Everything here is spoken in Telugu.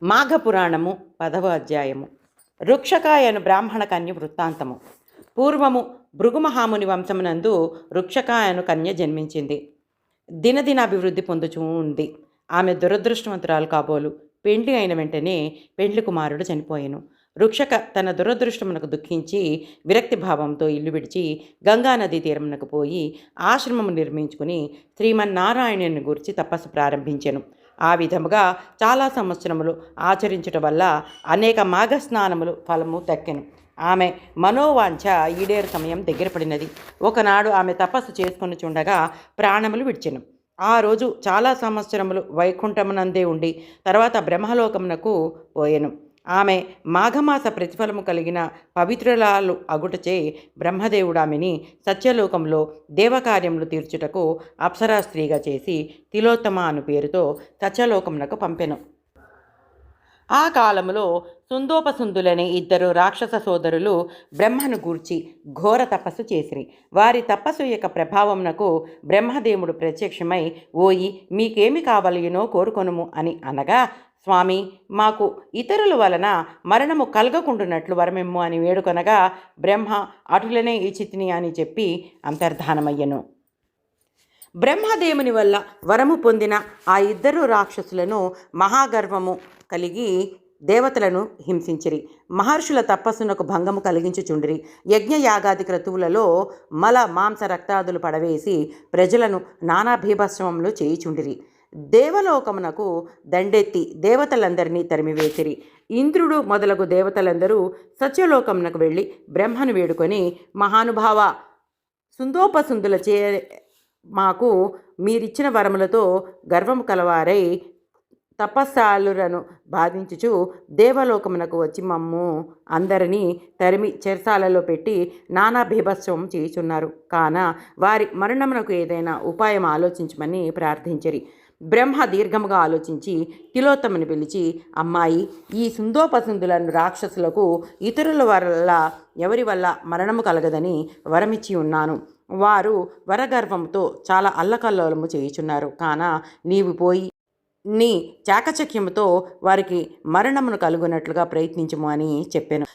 మాఘపురాణము 10వ అధ్యాయము. రుక్షకాయను బ్రాహ్మణ కన్య వృత్తాంతము. పూర్వము భృగుమహాముని వంశమునందు రుక్షకాయను కన్య జన్మించింది. దినదినాభివృద్ధి పొందుచూ ఉంది. ఆమె దురదృష్టవంతురాలు కాబోలు. పెండ్లి అయిన వెంటనే పెండ్లి కుమారుడు చనిపోయెను. రుక్షక తన దురదృష్టమునకు దుఃఖించి విరక్తి భావంతో ఇల్లు విడిచి గంగానదీ తీరమునకు పోయి ఆశ్రమము నిర్మించుకుని శ్రీమన్నారాయణుని గురించి తపస్సు ప్రారంభించెను. ఆ విధముగా చాలా సంవత్సరములు ఆచరించటం వల్ల అనేక మాఘస్నానములు ఫలము దక్కెను. ఆమె మనోవాంఛ ఈడేరు సమయం దగ్గర పడినది. ఒకనాడు ఆమె తపస్సు చేసుకొని చుండగా ప్రాణములు విడిచెను. ఆ రోజు చాలా సంవత్సరములు వైకుంఠమునందే ఉండి తర్వాత బ్రహ్మలోకమునకు పోయెను. ఆమె మాఘమాస ప్రతిఫలము కలిగిన పవిత్రురాలు అగుటచే బ్రహ్మదేవుడు ఆమెని సత్యలోకంలో దేవకార్యములు తీర్చుటకు అప్సరా స్త్రీగా చేసి తిలోత్తమ అను పేరుతో సత్యలోకమునకు పంపెను. ఆ కాలములో సుందోపసుందులనే ఇద్దరు రాక్షస సోదరులు బ్రహ్మను గూర్చి ఘోర తపస్సు చేసిరి. వారి తపస్సు యొక్క ప్రభావమునకు బ్రహ్మదేవుడు ప్రత్యక్షమై, ఓయి మీకేమి కావలయునో కోరుకొనుము అని అనగా, స్వామి, మాకు ఇతరుల వలన మరణము కలగకుండునట్లు వరమిమ్ము అని వేడుకొనగా, బ్రహ్మ అటులనే ఇచ్చితిని అని చెప్పి అంతర్ధానమయ్యను. బ్రహ్మదేవుని వల్ల వరము పొందిన ఆ ఇద్దరు రాక్షసులను మహాగర్వము కలిగి దేవతలను హింసించిరి. మహర్షుల తపస్సునకు భంగము కలిగించుచుండిరి. యజ్ఞయాగాది క్రతువులలో మల మాంస రక్తాదులు పడవేసి ప్రజలను నానా భీభత్సవములు చేయుచుండిరి. దేవలోకమునకు దండెత్తి దేవతలందరినీ తరిమివేసిరి. ఇంద్రుడు మొదలగు దేవతలందరూ సత్యలోకమునకు వెళ్ళి బ్రహ్మను వేడుకొని, మహానుభావ, సుందోపసుందులచే మాకు మీరిచ్చిన వరములతో గర్వము కలవారై తపస్సాలురను బాధించుచు దేవలోకమునకు వచ్చి మమ్ము అందరినీ తరిమి చెరసాలలో పెట్టి నానా భీభత్సవం చేయుచున్నారు. కాన వారి మరణమునకు ఏదైనా ఉపాయం ఆలోచించమని ప్రార్థించిరి. బ్రహ్మ దీర్ఘముగా ఆలోచించి తిలోత్తమని పిలిచి, అమ్మాయి, ఈ సుందోపసుందులను రాక్షసులకు ఇతరుల వల్ల ఎవరి వల్ల మరణము కలగదని వరమిచ్చి ఉన్నాను. వారు వరగర్వంతో చాలా అల్లకల్లోలము చేయుచున్నారు. కాన నీవు పోయి నీ చాకచక్యముతో వారికి మరణమును కలుగునట్లుగా ప్రయత్నించుము అని చెప్పాను.